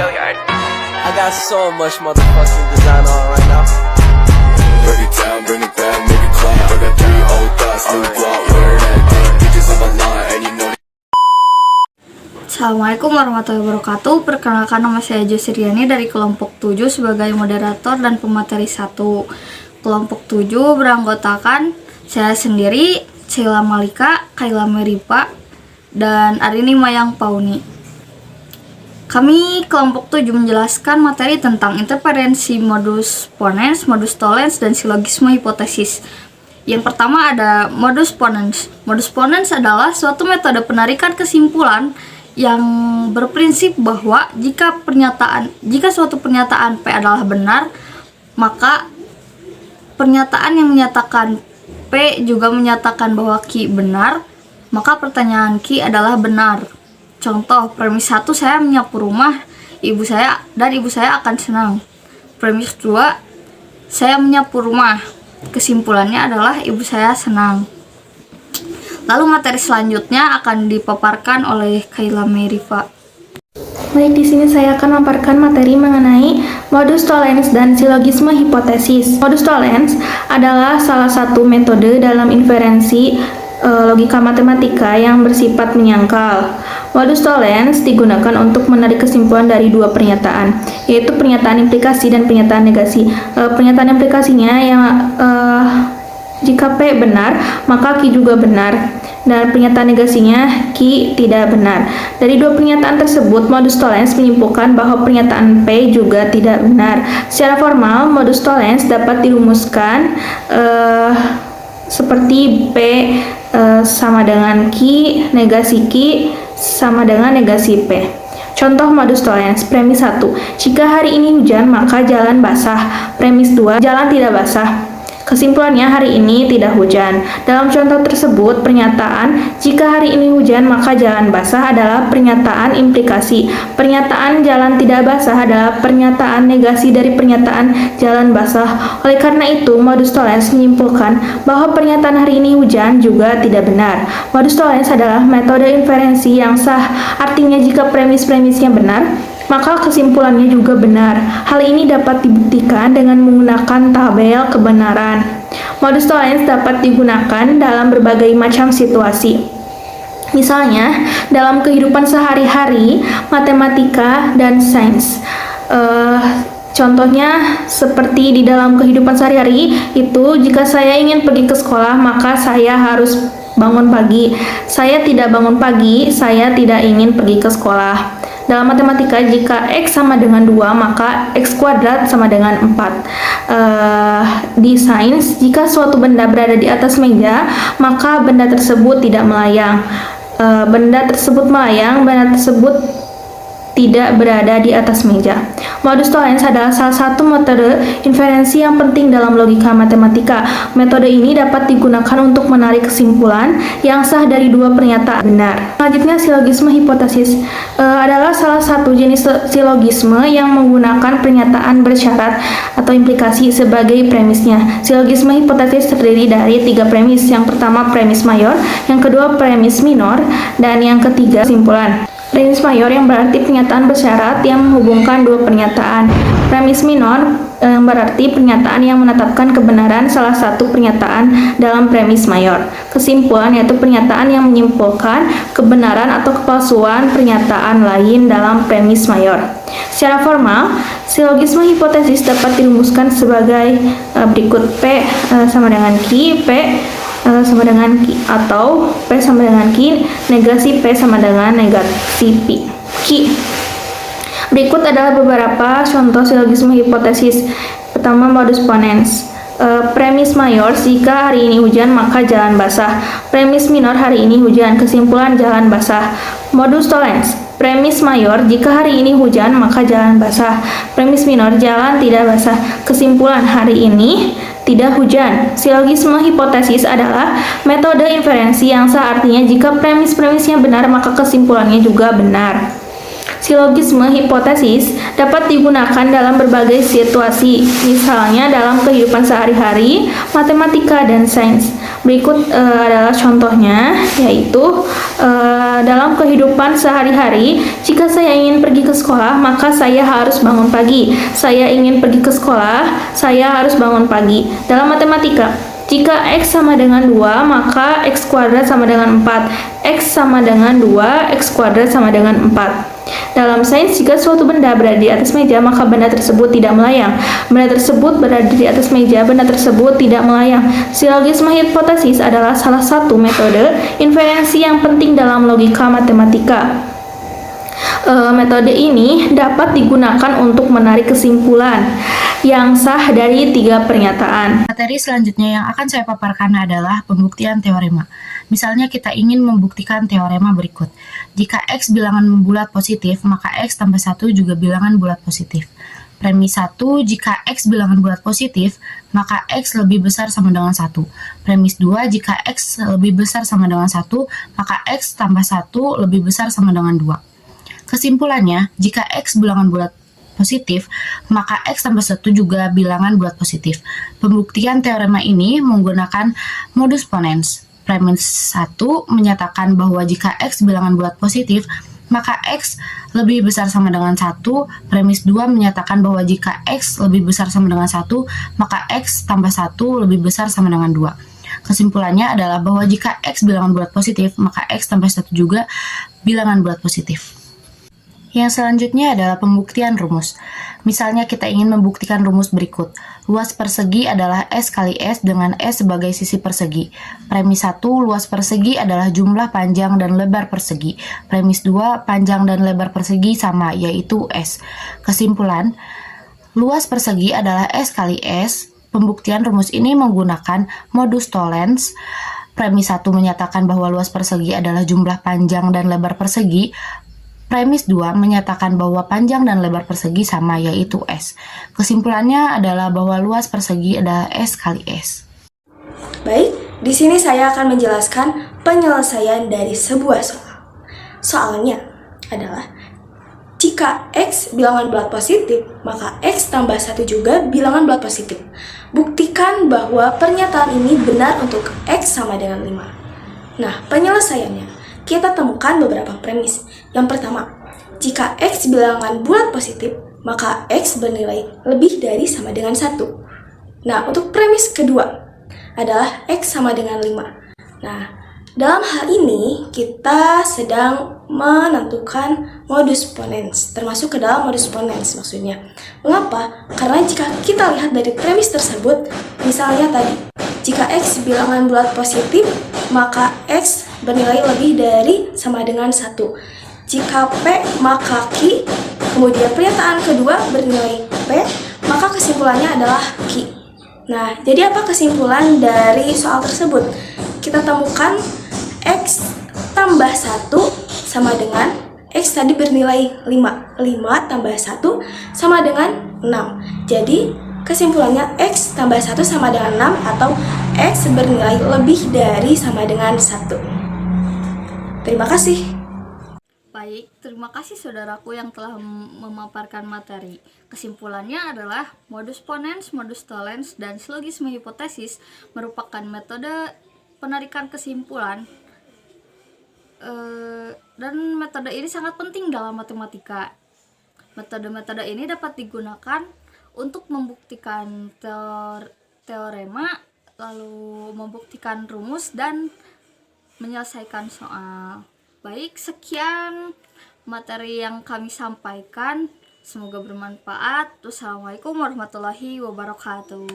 I got so much motherfucking design on right now. Break it down, bring it back, make it clap. I got 3 old thoughts, new block, where that day. Bitches on my line, and you know. Assalamualaikum warahmatullahi wabarakatuh. Perkenalkan, nama saya Josiriani dari kelompok 7 sebagai moderator dan pemateri 1. Kelompok 7 beranggotakan saya sendiri, Sheila Malika, Kayla Meripa, dan Arini Mayang Pauni. Kami kelompok 7 menjelaskan materi tentang interferensi modus ponens, modus tollens, dan silogisme hipotesis. Yang pertama ada modus ponens. Modus ponens adalah suatu metode penarikan kesimpulan yang berprinsip bahwa jika suatu pernyataan P adalah benar, maka pernyataan yang menyatakan P juga menyatakan bahwa Q benar, maka pertanyaan Q adalah benar. Contoh, premis 1, saya menyapu rumah ibu saya dan ibu saya akan senang. Premis 2, saya menyapu rumah, kesimpulannya adalah ibu saya senang. Lalu materi selanjutnya akan dipaparkan oleh Kayla Meripa. Baik, di sini saya akan memaparkan materi mengenai modus tollens dan silogisme hipotesis. Modus tollens adalah salah satu metode dalam inferensi logika matematika yang bersifat menyangkal. Modus tollens digunakan untuk menarik kesimpulan dari dua pernyataan, yaitu pernyataan implikasi dan pernyataan negasi. Pernyataan implikasinya yang jika P benar, maka Q juga benar, dan pernyataan negasinya Q tidak benar. Dari dua pernyataan tersebut, modus tollens menyimpulkan bahwa pernyataan P juga tidak benar. Secara formal, modus tollens dapat dirumuskan seperti P sama dengan Q, negasi Q sama dengan negasi P. Contoh modus tollens, premis 1, jika hari ini hujan maka jalan basah. Premis 2, jalan tidak basah. Kesimpulannya hari ini tidak hujan. Dalam contoh tersebut, pernyataan jika hari ini hujan maka jalan basah adalah pernyataan implikasi. Pernyataan jalan tidak basah adalah pernyataan negasi dari pernyataan jalan basah. Oleh karena itu, modus tollens menyimpulkan bahwa pernyataan hari ini hujan juga tidak benar. Modus tollens adalah metode inferensi yang sah, artinya jika premis-premisnya benar, maka kesimpulannya juga benar. Hal ini dapat dibuktikan dengan menggunakan tabel kebenaran. Modus tollens dapat digunakan dalam berbagai macam situasi. Misalnya, dalam kehidupan sehari-hari, matematika, dan sains. Contohnya seperti di dalam kehidupan sehari-hari itu, jika saya ingin pergi ke sekolah, maka saya harus bangun pagi. Saya tidak bangun pagi, saya tidak ingin pergi ke sekolah. Dalam matematika, jika X sama dengan 2, maka X kuadrat sama dengan 4. Di sains, jika suatu benda berada di atas meja, maka benda tersebut tidak melayang. Benda tersebut melayang, benda tersebut tidak berada di atas meja. Modus tollens adalah salah satu metode inferensi yang penting dalam logika matematika. Metode ini dapat digunakan untuk menarik kesimpulan yang sah dari dua pernyataan benar. Selanjutnya, silogisme hipotesis adalah salah satu jenis silogisme yang menggunakan pernyataan bersyarat atau implikasi sebagai premisnya. Silogisme hipotesis terdiri dari 3 premis. Yang pertama premis mayor, yang kedua premis minor, dan yang ketiga kesimpulan. Premis mayor yang berarti pernyataan bersyarat yang menghubungkan dua pernyataan. Premis minor yang berarti pernyataan yang menetapkan kebenaran salah satu pernyataan dalam premis mayor. Kesimpulan yaitu pernyataan yang menyimpulkan kebenaran atau kepalsuan pernyataan lain dalam premis mayor. Secara formal, silogisme hipotesis dapat dirumuskan sebagai berikut: P sama dengan Q, P sama dengan Q, atau P sama dengan Q, negasi P sama dengan negasi Q. Berikut adalah beberapa contoh silogisme hipotesis. Pertama, modus ponens. Premis mayor, jika hari ini hujan maka jalan basah. Premis minor, hari ini hujan, kesimpulan jalan basah. Modus tollens. Premis mayor, jika hari ini hujan maka jalan basah. Premis minor, jalan tidak basah, kesimpulan hari ini tidak hujan. Silogisme hipotesis adalah metode inferensi yang sah, artinya jika premis-premisnya benar maka kesimpulannya juga benar. Silogisme hipotesis dapat digunakan dalam berbagai situasi, misalnya dalam kehidupan sehari-hari, matematika, dan sains. Berikut adalah contohnya, yaitu dalam kehidupan sehari-hari, jika saya ingin pergi ke sekolah, maka saya harus bangun pagi. Saya ingin pergi ke sekolah, saya harus bangun pagi. Dalam matematika, jika X sama dengan 2, maka X kuadrat sama dengan 4. X sama dengan 2, X kuadrat sama dengan 4. Dalam sains, jika suatu benda berada di atas meja, maka benda tersebut tidak melayang. Benda tersebut berada di atas meja, benda tersebut tidak melayang. Silogisme hipotesis adalah salah satu metode inferensi yang penting dalam logika matematika. Metode ini dapat digunakan untuk menarik kesimpulan yang sah dari 3 pernyataan. Materi selanjutnya yang akan saya paparkan adalah pembuktian teorema. Misalnya kita ingin membuktikan teorema berikut. Jika X bilangan bulat positif, maka X tambah 1 juga bilangan bulat positif. Premis 1, jika X bilangan bulat positif, maka X lebih besar sama dengan 1. Premis 2, jika X lebih besar sama dengan 1, maka X tambah 1 lebih besar sama dengan 2. Kesimpulannya, jika X bilangan bulat positif, maka X tambah 1 juga bilangan bulat positif. Pembuktian teorema ini menggunakan modus ponens. Premis 1 menyatakan bahwa jika X bilangan bulat positif, maka X lebih besar sama dengan 1. Premis 2 menyatakan bahwa jika X lebih besar sama dengan 1, maka X tambah 1 lebih besar sama dengan 2. Kesimpulannya adalah bahwa jika X bilangan bulat positif, maka X tambah 1 juga bilangan bulat positif. Yang selanjutnya adalah pembuktian rumus. Misalnya kita ingin membuktikan rumus berikut. Luas persegi adalah S kali S dengan S sebagai sisi persegi. Premis 1, luas persegi adalah jumlah panjang dan lebar persegi. Premis 2, panjang dan lebar persegi sama, yaitu S. Kesimpulan, luas persegi adalah S kali S. Pembuktian rumus ini menggunakan modus tollens. Premis 1 menyatakan bahwa luas persegi adalah jumlah panjang dan lebar persegi. Premis 2 menyatakan bahwa panjang dan lebar persegi sama, yaitu S. Kesimpulannya adalah bahwa luas persegi adalah S kali S. Baik, di sini saya akan menjelaskan penyelesaian dari sebuah soal. Soalnya adalah, jika X bilangan bulat positif, maka X tambah 1 juga bilangan bulat positif. Buktikan bahwa pernyataan ini benar untuk X sama dengan 5. Nah, penyelesaiannya, kita temukan beberapa premis. Yang pertama, jika X bilangan bulat positif, maka X bernilai lebih dari sama dengan 1. Nah, untuk premis kedua adalah X sama dengan 5. Nah, dalam hal ini kita sedang menentukan modus ponens, termasuk ke dalam modus ponens maksudnya. Mengapa? Karena jika kita lihat dari premis tersebut, misalnya tadi, jika X bilangan bulat positif, maka X bernilai lebih dari sama dengan 1. Jika P maka Q, kemudian pernyataan kedua bernilai P, maka kesimpulannya adalah Q. Nah, jadi apa kesimpulan dari soal tersebut? Kita temukan X tambah 1 sama dengan X tadi bernilai 5. 5 tambah 1 sama dengan 6. Jadi, kesimpulannya X tambah 1 sama dengan 6 atau X bernilai lebih dari sama dengan 1. Terima kasih. Baik, terima kasih saudaraku yang telah memaparkan materi. Kesimpulannya adalah modus ponens, modus tollens, dan silogisme hipotesis merupakan metode penarikan kesimpulan. Dan metode ini sangat penting dalam matematika. Metode-metode ini dapat digunakan untuk membuktikan teorema, lalu membuktikan rumus, dan menyelesaikan soal. Baik, sekian materi yang kami sampaikan. Semoga bermanfaat. Wassalamualaikum warahmatullahi wabarakatuh.